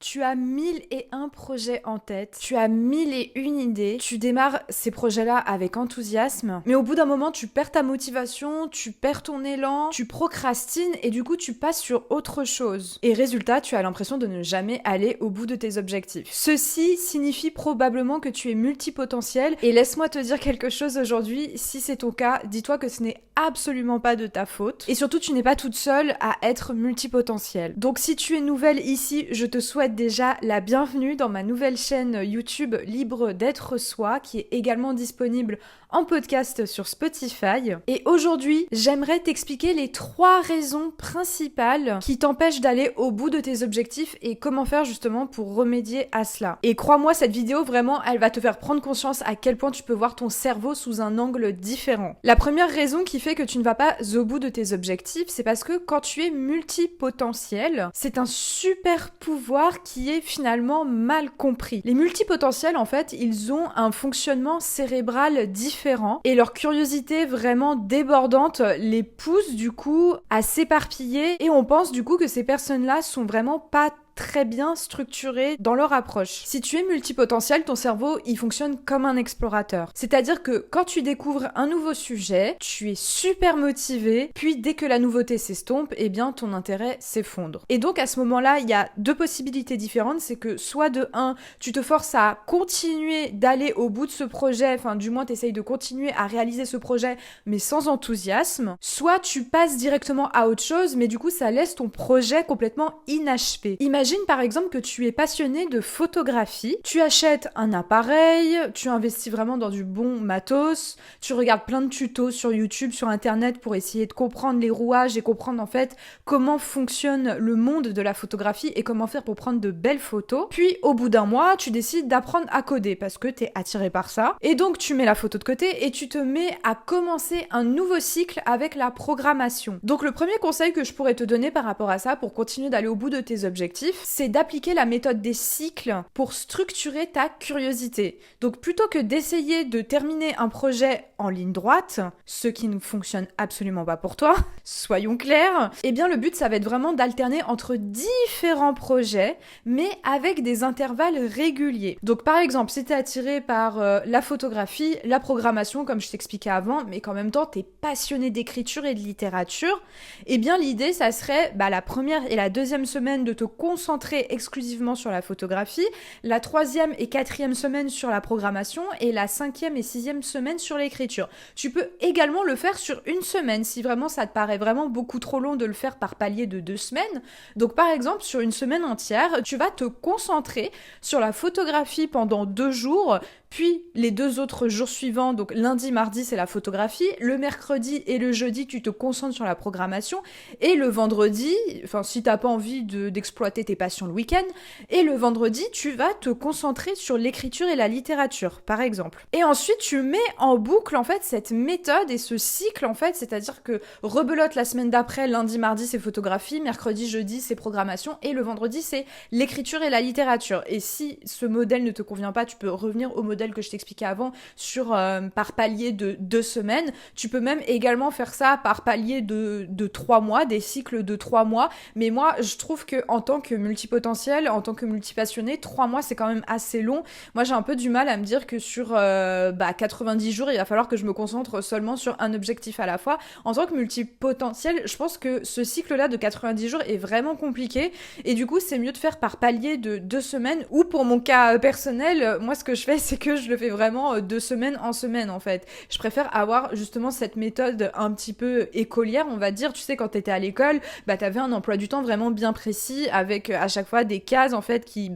Tu as 1001 projets en tête, tu as 1001 idées, tu démarres ces projets-là avec enthousiasme, mais au bout d'un moment, tu perds ta motivation, tu perds ton élan, tu procrastines et du coup, tu passes sur autre chose. Et résultat, tu as l'impression de ne jamais aller au bout de tes objectifs. Ceci signifie probablement que tu es multipotentiel et laisse-moi te dire quelque chose aujourd'hui, si c'est ton cas, dis-toi que ce n'est absolument pas de ta faute et surtout, tu n'es pas toute seule à être multipotentiel. Donc si tu es nouvelle ici, je te souhaite déjà la bienvenue dans ma nouvelle chaîne YouTube Libre d'être soi qui est également disponible en podcast sur Spotify. Et aujourd'hui, j'aimerais t'expliquer les 3 raisons principales qui t'empêchent d'aller au bout de tes objectifs et comment faire justement pour remédier à cela. Et crois-moi, cette vidéo vraiment, elle va te faire prendre conscience à quel point tu peux voir ton cerveau sous un angle différent. La première raison qui fait que tu ne vas pas au bout de tes objectifs, c'est parce que quand tu es multipotentiel, c'est un super pouvoir qui est finalement mal compris. Les multipotentiels, en fait, ils ont un fonctionnement cérébral différent et leur curiosité vraiment débordante les pousse du coup à s'éparpiller et on pense du coup que ces personnes-là sont vraiment pas très bien structurés dans leur approche. Si tu es multipotentiel, ton cerveau, il fonctionne comme un explorateur. C'est-à-dire que quand tu découvres un nouveau sujet, tu es super motivé, puis dès que la nouveauté s'estompe, eh bien ton intérêt s'effondre. Et donc à ce moment-là, il y a 2 possibilités différentes, c'est que soit de 1, tu te forces à continuer d'aller au bout de ce projet, enfin du moins t'essayes de continuer à réaliser ce projet, mais sans enthousiasme, soit tu passes directement à autre chose, mais du coup ça laisse ton projet complètement inachevé. Imagine par exemple que tu es passionné de photographie, tu achètes un appareil, tu investis vraiment dans du bon matos, tu regardes plein de tutos sur YouTube, sur internet pour essayer de comprendre les rouages et comprendre en fait comment fonctionne le monde de la photographie et comment faire pour prendre de belles photos. Puis au bout d'un mois, tu décides d'apprendre à coder parce que t'es attiré par ça. Et donc tu mets la photo de côté et tu te mets à commencer un nouveau cycle avec la programmation. Donc le premier conseil que je pourrais te donner par rapport à ça pour continuer d'aller au bout de tes objectifs, c'est d'appliquer la méthode des cycles pour structurer ta curiosité. Donc plutôt que d'essayer de terminer un projet en ligne droite, ce qui ne fonctionne absolument pas pour toi, soyons clairs, eh bien le but ça va être vraiment d'alterner entre différents projets, mais avec des intervalles réguliers. Donc par exemple, si t'es attiré par la photographie, la programmation, comme je t'expliquais avant, mais qu'en même temps t'es passionné d'écriture et de littérature, eh bien l'idée ça serait la première et la deuxième semaine de te concentrer exclusivement sur la photographie, la 3e et 4e semaine sur la programmation et la 5e et 6e semaine sur l'écriture. Tu peux également le faire sur une semaine si vraiment ça te paraît vraiment beaucoup trop long de le faire par palier de 2 semaines. Donc par exemple, sur une semaine entière, tu vas te concentrer sur la photographie pendant 2 jours, puis les 2 autres jours suivants, donc lundi, mardi, c'est la photographie, le mercredi et le jeudi, tu te concentres sur la programmation, et le vendredi, enfin si t'as pas envie d'exploiter tes passions le week-end, et le vendredi, tu vas te concentrer sur l'écriture et la littérature, par exemple. Et ensuite, tu mets en boucle, en fait, cette méthode et ce cycle, en fait, c'est-à-dire que rebelote la semaine d'après, lundi, mardi, c'est photographie, mercredi, jeudi, c'est programmation, et le vendredi, c'est l'écriture et la littérature. Et si ce modèle ne te convient pas, tu peux revenir au modèle que je t'expliquais avant sur par palier de 2 semaines. Tu peux même également faire ça par palier de 3 mois, des cycles de 3 mois. Mais moi, je trouve que en tant que multipotentiel, en tant que multipassionné, 3 mois, c'est quand même assez long. Moi, j'ai un peu du mal à me dire que sur 90 jours, il va falloir que je me concentre seulement sur un objectif à la fois. En tant que multipotentiel, je pense que ce cycle-là de 90 jours est vraiment compliqué. Et du coup, c'est mieux de faire par palier de 2 semaines. Ou pour mon cas personnel, moi, ce que je fais, c'est que je le fais vraiment de semaine en semaine, en fait. Je préfère avoir justement cette méthode un petit peu écolière, on va dire. Tu sais, quand t'étais à l'école, t'avais un emploi du temps vraiment bien précis avec à chaque fois des cases, en fait, qui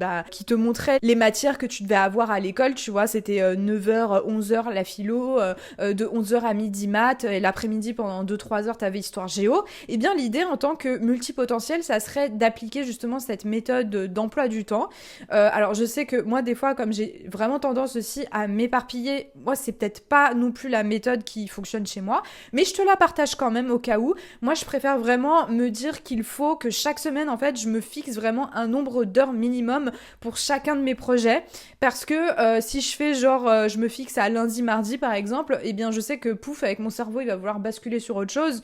te montraient les matières que tu devais avoir à l'école, tu vois. C'était 9h, 11h la philo, de 11h à midi maths, et l'après-midi pendant 2-3 heures, t'avais histoire géo. Et bien, l'idée en tant que multipotentiel, ça serait d'appliquer justement cette méthode d'emploi du temps. Alors, je sais que moi, des fois, comme j'ai vraiment tendance aussi à m'éparpiller. Moi, c'est peut-être pas non plus la méthode qui fonctionne chez moi, mais je te la partage quand même au cas où. Moi, je préfère vraiment me dire qu'il faut que chaque semaine, en fait, je me fixe vraiment un nombre d'heures minimum pour chacun de mes projets, parce que si je fais genre, je me fixe à lundi, mardi par exemple, eh bien je sais que pouf, avec mon cerveau, il va vouloir basculer sur autre chose.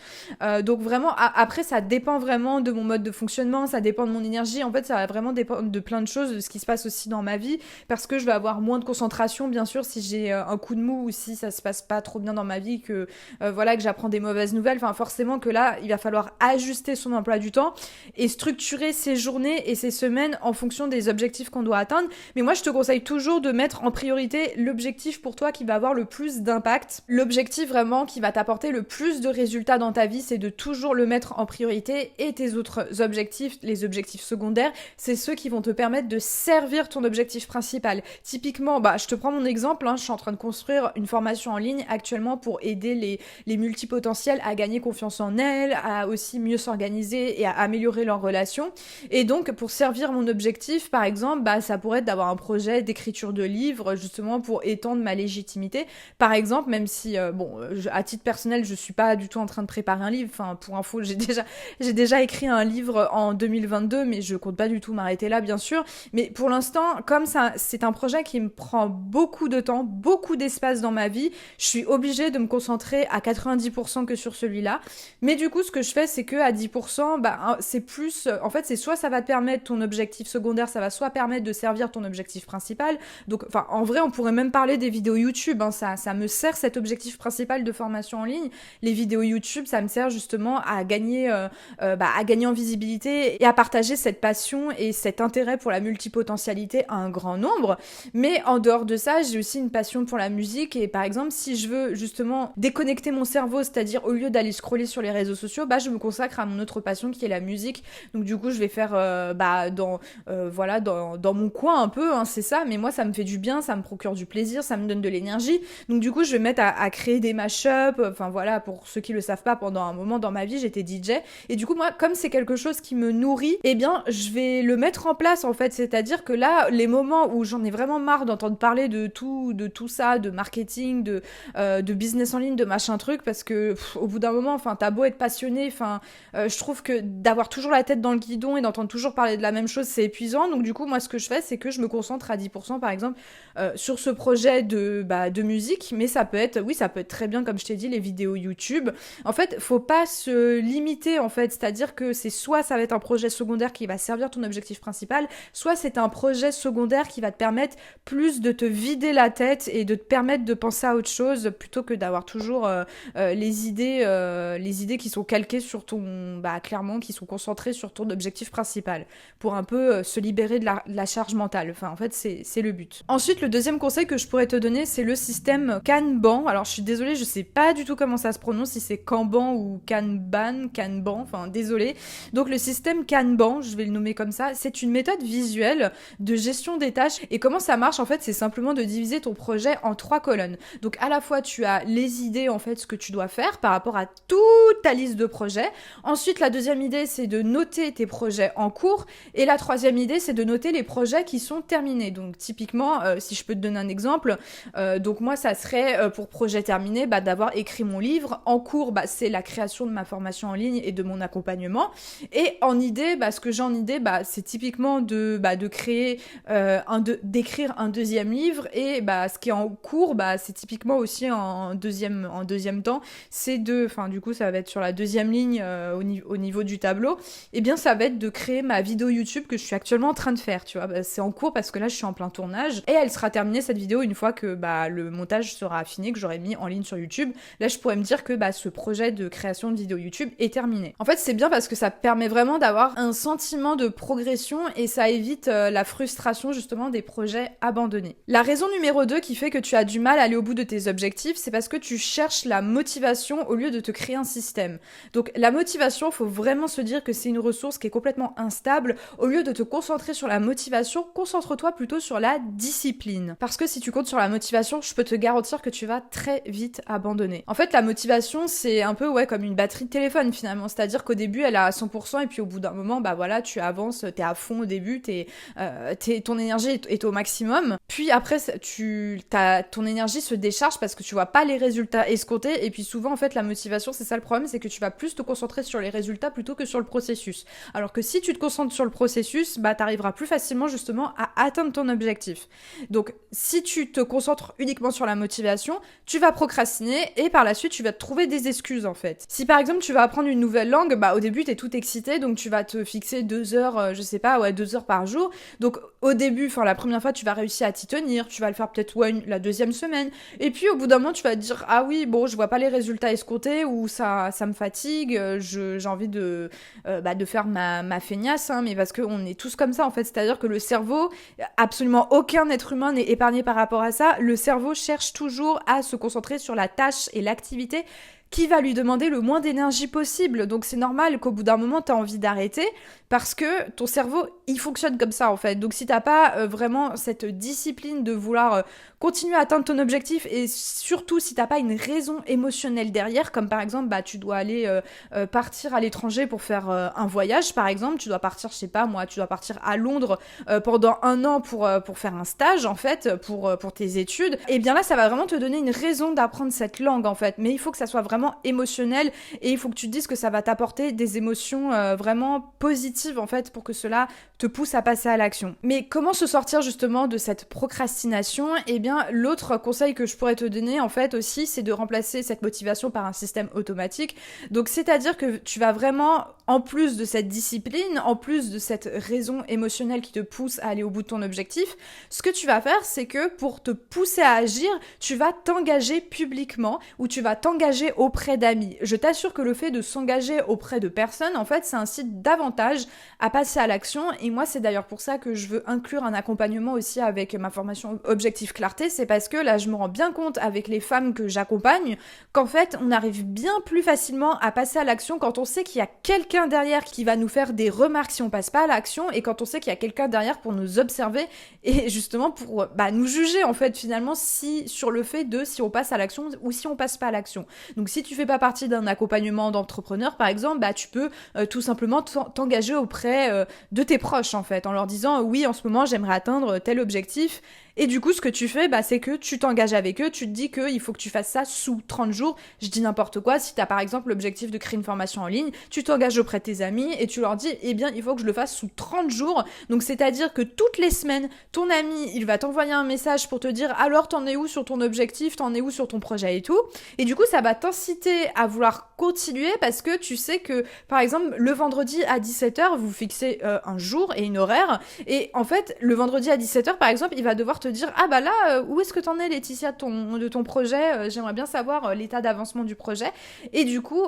Donc vraiment, après, ça dépend vraiment de mon mode de fonctionnement, ça dépend de mon énergie. En fait, ça va vraiment dépendre de plein de choses, de ce qui se passe aussi dans ma vie, parce que je vais avoir moins de concentration, bien sûr, si j'ai un coup de mou ou si ça se passe pas trop bien dans ma vie, que voilà, que j'apprends des mauvaises nouvelles. Enfin, forcément que là, il va falloir ajuster son emploi du temps et structurer ses journées et ses semaines en fonction des objectifs qu'on doit atteindre. Mais moi, je te conseille toujours de mettre en priorité l'objectif pour toi qui va avoir le plus d'impact. L'objectif vraiment qui va t'apporter le plus de résultats dans ta vie, c'est de toujours le mettre en priorité, et tes autres objectifs, les objectifs secondaires, c'est ceux qui vont te permettre de servir ton objectif principal. Typiquement, je te prends mon exemple, je suis en train de construire une formation en ligne actuellement pour aider les multipotentiels à gagner confiance en elles, à aussi mieux s'organiser et à améliorer leurs relations. Et donc, pour servir mon objectif, par exemple, ça pourrait être d'avoir un projet d'écriture de livre, justement pour étendre ma légitimité. Par exemple, même si, à titre personnel, je suis pas du tout en train de préparer un livre. Enfin, pour info, j'ai déjà écrit un livre en 2022, mais je compte pas du tout m'arrêter là, bien sûr. Mais pour l'instant, comme ça, c'est un projet qui me prend beaucoup de temps, beaucoup d'espace dans ma vie, je suis obligée de me concentrer à 90% que sur celui-là. Mais du coup, ce que je fais, c'est que à 10%, c'est plus, en fait, c'est soit ça va te permettre ton objectif secondaire, ça va soit permettre de servir ton objectif principal. Donc, enfin, en vrai, on pourrait même parler des vidéos YouTube, ça me sert cet objectif principal de formation en ligne. Les vidéos YouTube, ça me sert justement à gagner en visibilité et à partager cette passion et cet intérêt pour la multipotentialité à un grand nombre. Mais en dehors de ça, j'ai aussi une passion pour la musique, et par exemple, si je veux justement déconnecter mon cerveau, c'est-à-dire au lieu d'aller scroller sur les réseaux sociaux, je me consacre à mon autre passion qui est la musique. Donc du coup, je vais faire dans mon coin un peu, c'est ça, mais moi ça me fait du bien, ça me procure du plaisir, ça me donne de l'énergie. Donc du coup, je vais mettre à créer des mashups. Enfin voilà, pour ceux qui le savent pas, pendant un moment dans ma vie, j'étais DJ, et du coup moi, comme c'est quelque chose qui me nourrit, eh bien je vais le mettre en place en fait. C'est-à-dire que là, les moments où j'en ai vraiment marre d'entendre parler de tout ça, de marketing, de business en ligne, de machin truc, parce que au bout d'un moment, enfin, t'as beau être passionné, enfin, je trouve que d'avoir toujours la tête dans le guidon et d'entendre toujours parler de la même chose, c'est épuisant. Donc du coup, moi, ce que je fais, c'est que je me concentre à 10% par exemple sur ce projet de musique, mais ça peut être très bien, comme je t'ai dit, les vidéos YouTube. En fait, faut pas se limiter, en fait, c'est-à-dire que c'est soit ça va être un projet secondaire qui va servir ton objectif principal, soit c'est un projet secondaire qui va te permettre plus de te vider la tête et de te permettre de penser à autre chose, plutôt que d'avoir toujours les idées qui sont calquées sur ton, clairement, qui sont concentrées sur ton objectif principal, pour un peu se libérer de la charge mentale. Enfin, en fait, c'est le but. Ensuite, le deuxième conseil que je pourrais te donner, c'est le système Kanban. Alors, je suis désolée, je sais pas du tout comment ça se prononce, si c'est Kanban ou Kanban, enfin, désolée. Donc, le système Kanban, je vais le nommer comme ça, c'est une méthode visuelle de gestion des tâches. Et comment ça marche, en fait, c'est simplement de diviser ton projet en 3 colonnes. Donc, à la fois, tu as les idées, en fait, ce que tu dois faire par rapport à toute ta liste de projets. Ensuite, la deuxième idée, c'est de noter tes projets en cours. Et la troisième idée, c'est de noter les projets qui sont terminés. Donc, typiquement, si je peux te donner un exemple, donc moi, ça serait pour projet terminé, d'avoir écrit mon livre. En cours, c'est la création de ma formation en ligne et de mon accompagnement. Et en idée, ce que j'ai en idée, c'est typiquement de créer, d'écrire un deuxième livre. Et ce qui est en cours, c'est typiquement aussi en deuxième temps, c'est du coup, ça va être sur la deuxième ligne au niveau du tableau. Et bien, ça va être de créer ma vidéo YouTube que je suis actuellement en train de faire, tu vois. C'est en cours parce que là, je suis en plein tournage. Et elle sera terminée, cette vidéo, une fois que le montage sera affiné, que j'aurai mis en ligne sur YouTube. Là, je pourrais me dire que ce projet de création de vidéo YouTube est terminé. En fait, c'est bien parce que ça permet vraiment d'avoir un sentiment de progression et ça évite la frustration, justement, des projets abandonnés. La raison numéro 2 qui fait que tu as du mal à aller au bout de tes objectifs, c'est parce que tu cherches la motivation au lieu de te créer un système. Donc, la motivation, faut vraiment se dire que c'est une ressource qui est complètement instable. Au lieu de te concentrer sur la motivation, concentre-toi plutôt sur la discipline. Parce que si tu comptes sur la motivation, je peux te garantir que tu vas très vite abandonner. En fait, la motivation, c'est un peu comme une batterie de téléphone finalement. C'est-à-dire qu'au début, elle est à 100% et puis au bout d'un moment, tu avances, t'es à fond au début, ton énergie est au maximum. Puis après, après ton énergie se décharge parce que tu vois pas les résultats escomptés. Et puis souvent en fait la motivation, c'est ça le problème, c'est que tu vas plus te concentrer sur les résultats plutôt que sur le processus. Alors que si tu te concentres sur le processus, bah t'arriveras plus facilement justement à atteindre ton objectif. Donc si tu te concentres uniquement sur la motivation, tu vas procrastiner et par la suite tu vas te trouver des excuses en fait. Si par exemple tu vas apprendre une nouvelle langue, bah au début t'es tout excité, donc tu vas te fixer 2 heures, 2 heures par jour. Donc au début, la première fois tu vas réussir à t'y tenir, tu vas le faire peut-être la deuxième semaine, et puis au bout d'un moment tu vas te dire ah oui bon je vois pas les résultats escomptés ou ça me fatigue, j'ai envie de faire ma feignasse, hein, mais parce qu'on est tous comme ça en fait, c'est-à-dire que le cerveau, absolument aucun être humain n'est épargné par rapport à ça, le cerveau cherche toujours à se concentrer sur la tâche et l'activité qui va lui demander le moins d'énergie possible. Donc c'est normal qu'au bout d'un moment, tu as envie d'arrêter parce que ton cerveau, il fonctionne comme ça en fait. Donc si t'as pas vraiment cette discipline de vouloir continuer à atteindre ton objectif et surtout si t'as pas une raison émotionnelle derrière, comme par exemple, tu dois aller partir à l'étranger pour faire un voyage par exemple, tu dois partir, je sais pas moi, tu dois partir à Londres pendant 1 an pour faire un stage en fait, pour tes études, et bien là ça va vraiment te donner une raison d'apprendre cette langue en fait. Mais il faut que ça soit vraiment émotionnel et il faut que tu te dises que ça va t'apporter des émotions vraiment positives en fait pour que cela te pousse à passer à l'action. Mais comment se sortir justement de cette procrastination? Eh bien l'autre conseil que je pourrais te donner en fait aussi, c'est de remplacer cette motivation par un système automatique. Donc c'est-à-dire que tu vas vraiment, en plus de cette discipline, en plus de cette raison émotionnelle qui te pousse à aller au bout de ton objectif, ce que tu vas faire, c'est que pour te pousser à agir, tu vas t'engager publiquement ou tu vas t'engager auprès d'amis. Je t'assure que le fait de s'engager auprès de personnes, en fait, ça incite davantage à passer à l'action. Et moi, c'est d'ailleurs pour ça que je veux inclure un accompagnement aussi avec ma formation Objectif Clarté. C'est parce que là, je me rends bien compte avec les femmes que j'accompagne qu'en fait, on arrive bien plus facilement à passer à l'action quand on sait qu'il y a quelqu'un derrière qui va nous faire des remarques si on passe pas à l'action et quand on sait qu'il y a quelqu'un derrière pour nous observer et justement pour nous juger en fait finalement sur le fait de si on passe à l'action ou si on passe pas à l'action. Donc si tu fais pas partie d'un accompagnement d'entrepreneur par exemple, tu peux tout simplement t'engager auprès de tes proches en fait en leur disant oui en ce moment j'aimerais atteindre tel objectif. Et du coup, ce que tu fais, c'est que tu t'engages avec eux, tu te dis qu'il faut que tu fasses ça sous 30 jours. Je dis n'importe quoi, si tu as par exemple l'objectif de créer une formation en ligne, tu t'engages auprès de tes amis et tu leur dis, eh bien, il faut que je le fasse sous 30 jours. Donc, c'est-à-dire que toutes les semaines, ton ami, il va t'envoyer un message pour te dire, alors, t'en es où sur ton objectif, t'en es où sur ton projet et tout. Et du coup, ça va t'inciter à vouloir continuer parce que tu sais que, par exemple, le vendredi à 17h, vous fixez un jour et une horaire. Et en fait, le vendredi à 17h, par exemple, il va devoir te dire où est-ce que t'en es Laetitia de ton projet, j'aimerais bien savoir l'état d'avancement du projet, et du coup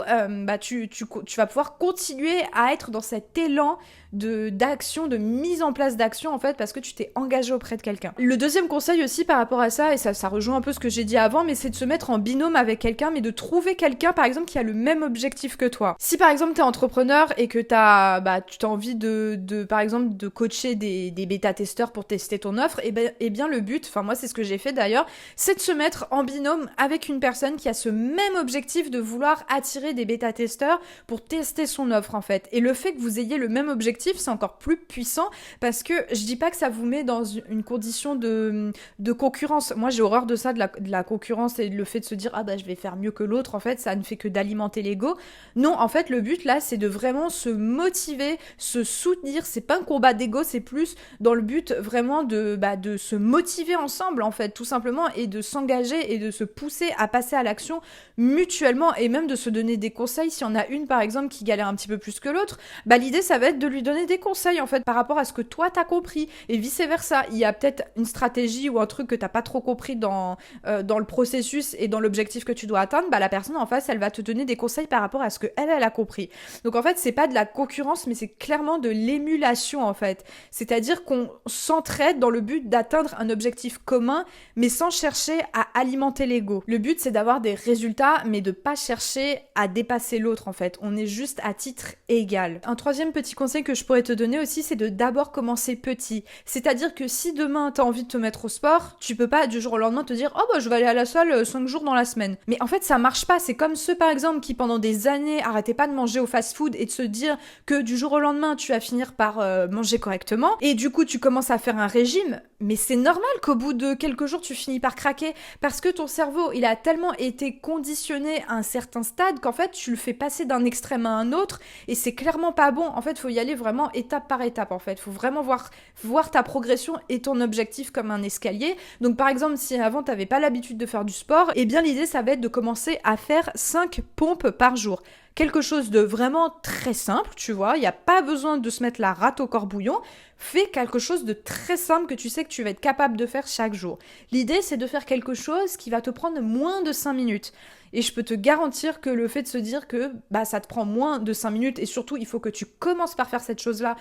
tu vas pouvoir continuer à être dans cet élan d'action, de mise en place d'action en fait parce que tu t'es engagé auprès de quelqu'un. Le deuxième conseil aussi par rapport à ça, et ça rejoint un peu ce que j'ai dit avant, mais c'est de se mettre en binôme avec quelqu'un, mais de trouver quelqu'un par exemple qui a le même objectif que toi. Si par exemple t'es entrepreneur et que tu as envie de par exemple de coacher des bêta-testeurs pour tester ton offre, et bien le but, moi c'est ce que j'ai fait d'ailleurs, c'est de se mettre en binôme avec une personne qui a ce même objectif de vouloir attirer des bêta-testeurs pour tester son offre en fait. Et le fait que vous ayez le même objectif, c'est encore plus puissant parce que je dis pas que ça vous met dans une condition de concurrence. Moi j'ai horreur de ça, de la concurrence et le fait de se dire je vais faire mieux que l'autre, en fait ça ne fait que d'alimenter l'ego. Non, en fait le but là c'est de vraiment se motiver, se soutenir, c'est pas un combat d'ego, c'est plus dans le but vraiment de se motiver ensemble en fait tout simplement et de s'engager et de se pousser à passer à l'action mutuellement et même de se donner des conseils. Si on a une par exemple qui galère un petit peu plus que l'autre, l'idée ça va être de lui donner des conseils en fait par rapport à ce que toi t'as compris et vice versa. Il y a peut-être une stratégie ou un truc que t'as pas trop compris dans le processus et dans l'objectif que tu dois atteindre, la personne en face elle va te donner des conseils par rapport à ce que elle a compris. Donc en fait c'est pas de la concurrence mais c'est clairement de l'émulation en fait, c'est-à-dire qu'on s'entraide dans le but d'atteindre un objectif commun mais sans chercher à alimenter l'ego. Le but c'est d'avoir des résultats mais de pas chercher à dépasser l'autre en fait, on est juste à titre égal. Un troisième petit conseil que je pourrais te donner aussi, c'est de d'abord commencer petit. C'est-à-dire que si demain t'as envie de te mettre au sport, tu peux pas du jour au lendemain te dire je vais aller à la salle 5 jours dans la semaine. Mais en fait ça marche pas, c'est comme ceux par exemple qui pendant des années arrêtaient pas de manger au fast-food et de se dire que du jour au lendemain tu vas finir par manger correctement et du coup tu commences à faire un régime, mais c'est normal normal qu'au bout de quelques jours, tu finis par craquer parce que ton cerveau, il a tellement été conditionné à un certain stade qu'en fait, tu le fais passer d'un extrême à un autre et c'est clairement pas bon. En fait, il faut y aller vraiment étape par étape, en fait. Il faut vraiment voir ta progression et ton objectif comme un escalier. Donc, par exemple, si avant, tu n'avais pas l'habitude de faire du sport, eh bien, l'idée, ça va être de commencer à faire 5 pompes par jour. Quelque chose de vraiment très simple, tu vois, il n'y a pas besoin de se mettre la rate au corbouillon, fais quelque chose de très simple que tu sais que tu vas être capable de faire chaque jour. L'idée, c'est de faire quelque chose qui va te prendre moins de 5 minutes. Et je peux te garantir que le fait de se dire que ça te prend moins de 5 minutes, et surtout, il faut que tu commences par faire cette chose-là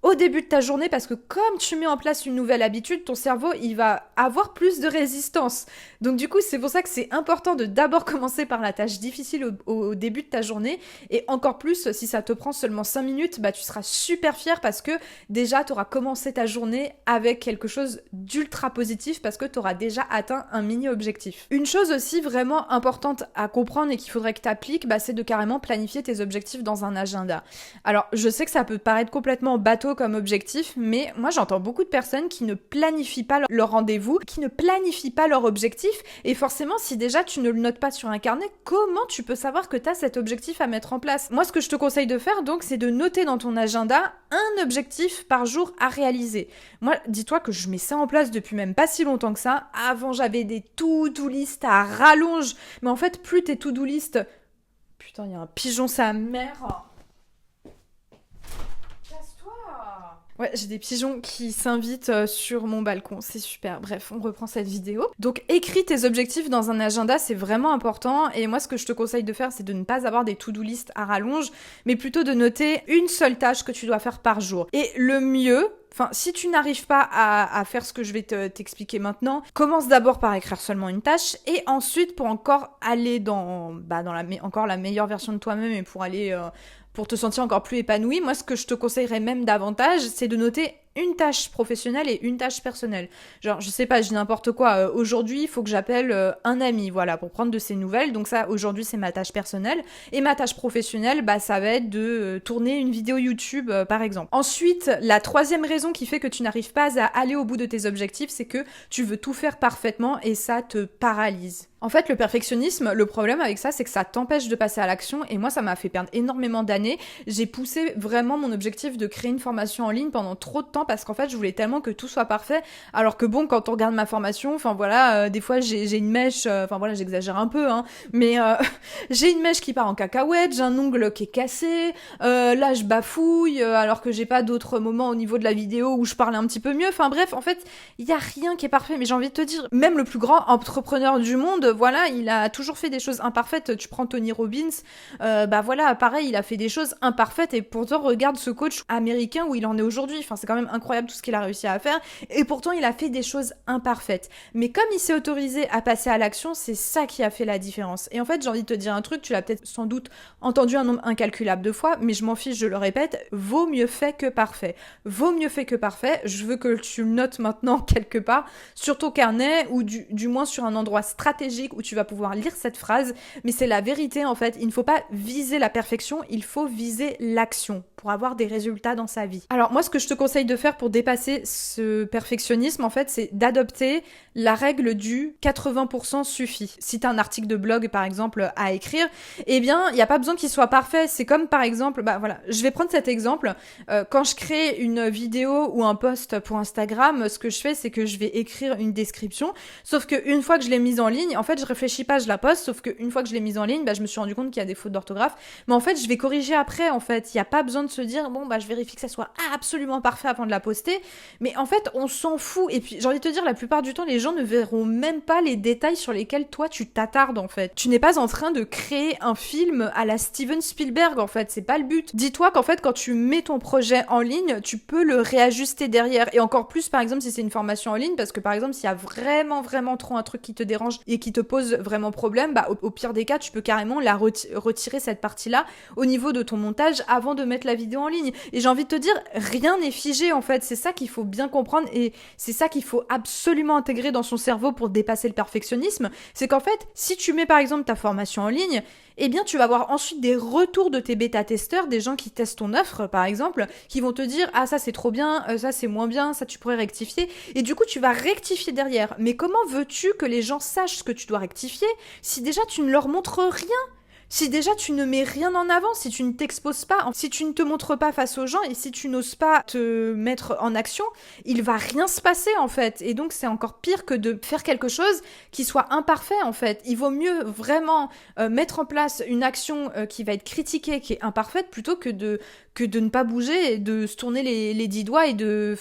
au début de ta journée, parce que comme tu mets en place une nouvelle habitude, ton cerveau, il va avoir plus de résistance. Donc du coup, c'est pour ça que c'est important de d'abord commencer par la tâche difficile au début de ta journée, et encore plus, si ça te prend seulement 5 minutes, tu seras super fier parce que déjà, tu auras commencé ta journée avec quelque chose d'ultra positif, parce que tu auras déjà atteint un mini-objectif. Une chose aussi vraiment importante à comprendre et qu'il faudrait que tu appliques, c'est de carrément planifier tes objectifs dans un agenda. Alors, je sais que ça peut paraître complètement bateau comme objectif, mais moi j'entends beaucoup de personnes qui ne planifient pas leur rendez-vous, qui ne planifient pas leur objectif, et forcément si déjà tu ne le notes pas sur un carnet, comment tu peux savoir que tu as cet objectif à mettre en place? Moi ce que je te conseille de faire donc, c'est de noter dans ton agenda un objectif par jour à réaliser. Moi, dis-toi que je mets ça en place depuis même pas si longtemps que ça. Avant j'avais des to-do list à rallonge, mais en fait plus tes to-do list... Putain, il y a un pigeon, sa mère. Ouais, j'ai des pigeons qui s'invitent sur mon balcon, c'est super. Bref, on reprend cette vidéo. Donc, écris tes objectifs dans un agenda, c'est vraiment important. Et moi, ce que je te conseille de faire, c'est de ne pas avoir des to-do list à rallonge, mais plutôt de noter une seule tâche que tu dois faire par jour. Et le mieux... si tu n'arrives pas à faire ce que je vais t'expliquer maintenant, commence d'abord par écrire seulement une tâche et ensuite pour encore aller dans la meilleure version de toi-même et pour te sentir encore plus épanoui, moi ce que je te conseillerais même davantage, c'est de noter une tâche professionnelle et une tâche personnelle. Genre, je sais pas, je dis n'importe quoi. Aujourd'hui, il faut que j'appelle un ami, voilà, pour prendre de ses nouvelles. Donc ça, aujourd'hui, c'est ma tâche personnelle. Et ma tâche professionnelle, ça va être de tourner une vidéo YouTube, par exemple. Ensuite, la troisième raison qui fait que tu n'arrives pas à aller au bout de tes objectifs, c'est que tu veux tout faire parfaitement et ça te paralyse. En fait, le perfectionnisme, le problème avec ça, c'est que ça t'empêche de passer à l'action. Et moi, ça m'a fait perdre énormément d'années. J'ai poussé vraiment mon objectif de créer une formation en ligne pendant trop de temps parce qu'en fait, je voulais tellement que tout soit parfait. Alors que bon, quand on regarde ma formation, des fois, j'ai une mèche, j'exagère un peu, mais j'ai une mèche qui part en cacahuète, j'ai un ongle qui est cassé, là, je bafouille, alors que j'ai pas d'autres moments au niveau de la vidéo où je parle un petit peu mieux. Enfin bref, en fait, il y a rien qui est parfait. Mais j'ai envie de te dire, même le plus grand entrepreneur du monde, voilà, il a toujours fait des choses imparfaites. Tu prends Tony Robbins, pareil, il a fait des choses imparfaites et pourtant regarde ce coach américain où il en est aujourd'hui. Enfin, c'est quand même incroyable tout ce qu'il a réussi à faire et pourtant il a fait des choses imparfaites. Mais comme il s'est autorisé à passer à l'action, c'est ça qui a fait la différence. Et en fait, j'ai envie de te dire un truc, tu l'as peut-être sans doute entendu un nombre incalculable de fois, mais je m'en fiche, je le répète, vaut mieux fait que parfait. Vaut mieux fait que parfait. Je veux que tu le notes maintenant quelque part sur ton carnet ou du moins sur un endroit stratégique où tu vas pouvoir lire cette phrase, mais c'est la vérité en fait. Il ne faut pas viser la perfection, il faut viser l'action pour avoir des résultats dans sa vie. Alors moi, ce que je te conseille de faire pour dépasser ce perfectionnisme, en fait, c'est d'adopter la règle du 80% suffit. Si tu as un article de blog, par exemple, à écrire, eh bien, il n'y a pas besoin qu'il soit parfait. C'est comme, par exemple, je vais prendre cet exemple. Quand je crée une vidéo ou un post pour Instagram, ce que je fais, c'est que je vais écrire une description, sauf qu'une fois que je l'ai mise en ligne, en fait, je réfléchis pas, je la poste, sauf qu'une fois que je l'ai mise en ligne, je me suis rendu compte qu'il y a des fautes d'orthographe, mais en fait, je vais corriger après, en fait. Il n'y a pas besoin de se dire, je vérifie que ça soit absolument parfait avant de la poster, mais en fait, on s'en fout. Et puis, j'ai envie de te dire, la plupart du temps, les gens ne verront même pas les détails sur lesquels toi, tu t'attardes, en fait. Tu n'es pas en train de créer un film à la Steven Spielberg, en fait. C'est pas le but. Dis-toi qu'en fait, quand tu mets ton projet en ligne, tu peux le réajuster derrière. Et encore plus, par exemple, si c'est une formation en ligne, parce que, par exemple, s'il y a vraiment, vraiment trop un truc qui te dérange et qui te pose vraiment problème, au pire des cas, tu peux carrément retirer cette partie-là au niveau de ton montage avant de mettre la vidéo. vidéo en ligne. Et j'ai envie de te dire, rien n'est figé en fait. C'est ça qu'il faut bien comprendre et c'est ça qu'il faut absolument intégrer dans son cerveau pour dépasser le perfectionnisme. C'est qu'en fait, si tu mets par exemple ta formation en ligne, eh bien tu vas avoir ensuite des retours de tes bêta-testeurs, des gens qui testent ton offre par exemple, qui vont te dire « Ah ça c'est trop bien, ça c'est moins bien, ça tu pourrais rectifier ». Et du coup tu vas rectifier derrière. Mais comment veux-tu que les gens sachent ce que tu dois rectifier si déjà tu ne leur montres rien ? Si déjà tu ne mets rien en avant, si tu ne t'exposes pas, si tu ne te montres pas face aux gens et si tu n'oses pas te mettre en action, il va rien se passer en fait. Et donc c'est encore pire que de faire quelque chose qui soit imparfait en fait. Il vaut mieux vraiment mettre en place une action qui va être critiquée, qui est imparfaite, plutôt que de ne pas bouger et de se tourner les 10 doigts et de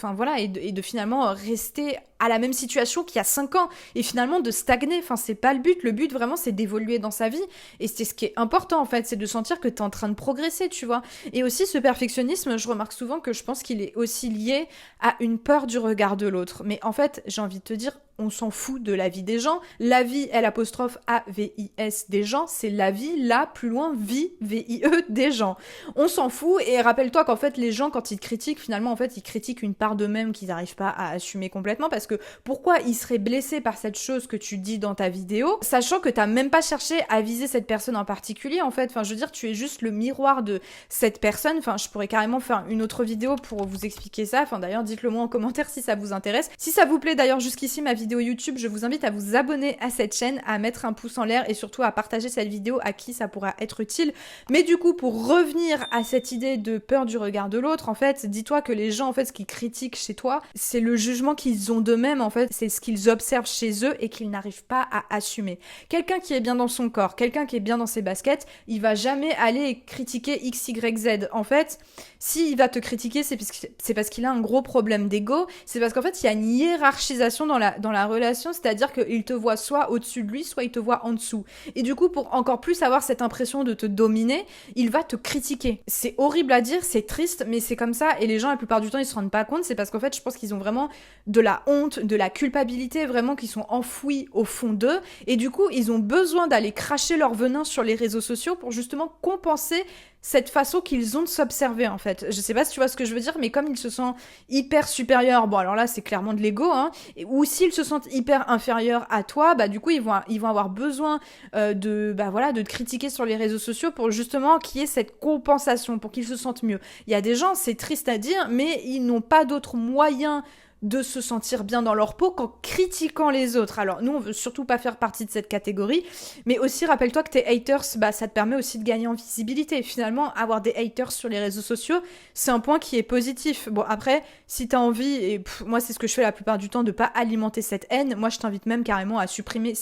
finalement rester à la même situation qu'il y a 5 ans et finalement de stagner. Enfin, c'est pas le but. Le but vraiment, c'est d'évoluer dans sa vie et c'est ce qui est important en fait, c'est de sentir que t'es en train de progresser, tu vois. Et aussi ce perfectionnisme, je remarque souvent que je pense qu'il est aussi lié à une peur du regard de l'autre. Mais en fait, j'ai envie de te dire, on s'en fout de la vie des gens. La vie, L'(A-V-I-S) des gens, c'est la vie, là, plus loin, vie, V-I-E, des gens. On s'en fout et rappelle-toi qu'en fait, les gens, quand ils te critiquent, finalement, en fait, ils critiquent une part d'eux-mêmes qu'ils n'arrivent pas à assumer complètement parce que pourquoi ils seraient blessés par cette chose que tu dis dans ta vidéo, sachant que t'as même pas cherché à viser cette personne en particulier, en fait. Enfin, je veux dire, tu es juste le miroir de cette personne. Enfin, je pourrais carrément faire une autre vidéo pour vous expliquer ça. Enfin, d'ailleurs, dites-le moi en commentaire si ça vous intéresse. Si ça vous plaît, d'ailleurs, jusqu'ici, ma vidéo YouTube, je vous invite à vous abonner à cette chaîne, à mettre un pouce en l'air et surtout à partager cette vidéo à qui ça pourra être utile. Mais du coup, pour revenir à cette idée de peur du regard de l'autre, en fait, dis-toi que les gens, en fait, ce qu'ils critiquent chez toi, c'est le jugement qu'ils ont d'eux-mêmes, en fait, c'est ce qu'ils observent chez eux et qu'ils n'arrivent pas à assumer. Quelqu'un qui est bien dans son corps, quelqu'un qui est bien dans ses baskets, il va jamais aller critiquer X, Y, Z. En fait, s'il va te critiquer, c'est parce qu'il a un gros problème d'ego, c'est parce qu'en fait, il y a une hiérarchisation dans la relation, c'est-à-dire qu'il te voit soit au-dessus de lui, soit il te voit en dessous. Et du coup, pour encore plus avoir cette impression de te dominer, il va te critiquer. C'est horrible à dire, c'est triste, mais c'est comme ça, et les gens, la plupart du temps, ils se rendent pas compte, c'est parce qu'en fait, je pense qu'ils ont vraiment de la honte, de la culpabilité, vraiment, qui sont enfouis au fond d'eux, et du coup, ils ont besoin d'aller cracher leur venin sur les réseaux sociaux pour justement compenser cette façon qu'ils ont de s'observer, en fait. Je sais pas si tu vois ce que je veux dire, mais comme ils se sentent hyper supérieurs, bon alors là c'est clairement de l'ego, hein, ou s'ils se sentent hyper inférieurs à toi, bah du coup ils vont avoir besoin de te critiquer sur les réseaux sociaux pour justement qu'il y ait cette compensation, pour qu'ils se sentent mieux. Il y a des gens, c'est triste à dire, mais ils n'ont pas d'autre moyen de se sentir bien dans leur peau qu'en critiquant les autres. Alors, nous, on veut surtout pas faire partie de cette catégorie, mais aussi, rappelle-toi que tes haters, bah, ça te permet aussi de gagner en visibilité. Finalement, avoir des haters sur les réseaux sociaux, c'est un point qui est positif. Bon, après, si t'as envie, et moi, c'est ce que je fais la plupart du temps, de pas alimenter cette haine, moi, je t'invite même carrément à supprimer,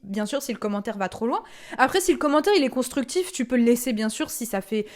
bien sûr, si le commentaire va trop loin. Après, si le commentaire, il est constructif, tu peux le laisser, bien sûr, si ça fait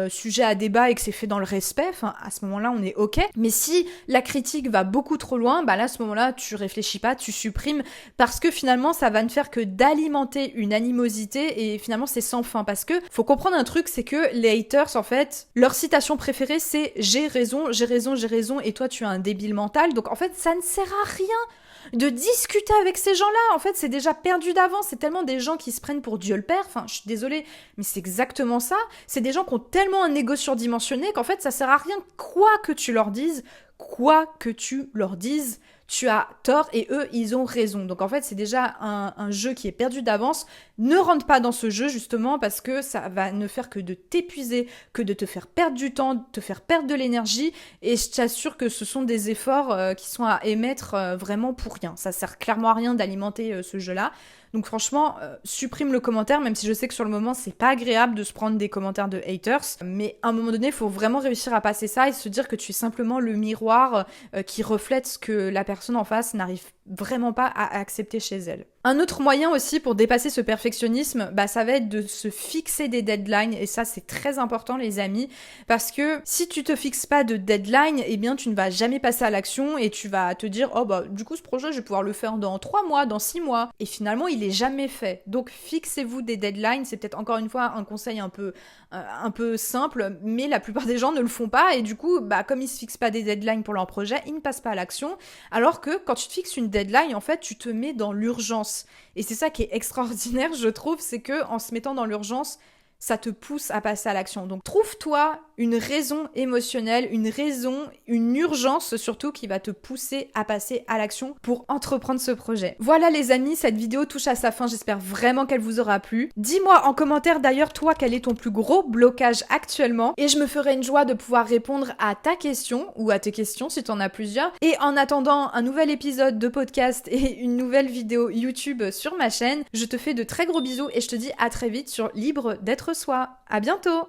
sujet à débat et que c'est fait dans le respect, enfin, à ce moment-là, on est OK. Mais si la critique va beaucoup trop loin, bah là, à ce moment-là, tu réfléchis pas, tu supprimes, parce que finalement, ça va ne faire que d'alimenter une animosité, et finalement, c'est sans fin, parce que faut comprendre un truc, c'est que les haters, en fait, leur citation préférée, c'est « j'ai raison, j'ai raison, j'ai raison, et toi, tu es un débile mental », donc en fait, ça ne sert à rien de discuter avec ces gens-là. En fait, c'est déjà perdu d'avance. C'est tellement des gens qui se prennent pour Dieu le Père. Enfin, je suis désolée, mais c'est exactement ça. C'est des gens qui ont tellement un ego surdimensionné qu'en fait, ça sert à rien quoi que tu leur dises. Quoi que tu leur dises, tu as tort et eux, ils ont raison. Donc en fait, c'est déjà un jeu qui est perdu d'avance. Ne rentre pas dans ce jeu justement parce que ça va ne faire que de t'épuiser, que de te faire perdre du temps, de te faire perdre de l'énergie. Et je t'assure que ce sont des efforts qui sont à émettre vraiment pour rien. Ça sert clairement à rien d'alimenter ce jeu-là. Donc franchement, supprime le commentaire, même si je sais que sur le moment, c'est pas agréable de se prendre des commentaires de haters. Mais à un moment donné, il faut vraiment réussir à passer ça et se dire que tu es simplement le miroir qui reflète ce que la personne en face n'arrive vraiment pas à accepter chez elle. Un autre moyen aussi pour dépasser ce perfectionnisme, bah ça va être de se fixer des deadlines, et ça c'est très important les amis, parce que si tu te fixes pas de deadline, eh bien tu ne vas jamais passer à l'action et tu vas te dire oh bah du coup ce projet je vais pouvoir le faire dans 3 mois, dans 6 mois, et finalement il est jamais fait. Donc fixez-vous des deadlines, c'est peut-être encore une fois un conseil un peu simple, mais la plupart des gens ne le font pas, et du coup bah comme ils se fixent pas des deadlines pour leur projet, ils ne passent pas à l'action, alors que quand tu te fixes une deadline, en fait tu te mets dans l'urgence. Et c'est ça qui est extraordinaire, je trouve, c'est que en se mettant dans l'urgence, ça te pousse à passer à l'action. Donc trouve-toi une raison émotionnelle, une raison, une urgence surtout qui va te pousser à passer à l'action pour entreprendre ce projet. Voilà les amis, cette vidéo touche à sa fin, j'espère vraiment qu'elle vous aura plu. Dis-moi en commentaire d'ailleurs toi quel est ton plus gros blocage actuellement et je me ferai une joie de pouvoir répondre à ta question ou à tes questions si t'en as plusieurs. Et en attendant un nouvel épisode de podcast et une nouvelle vidéo YouTube sur ma chaîne, je te fais de très gros bisous et je te dis à très vite sur Libre d'être soi. À bientôt!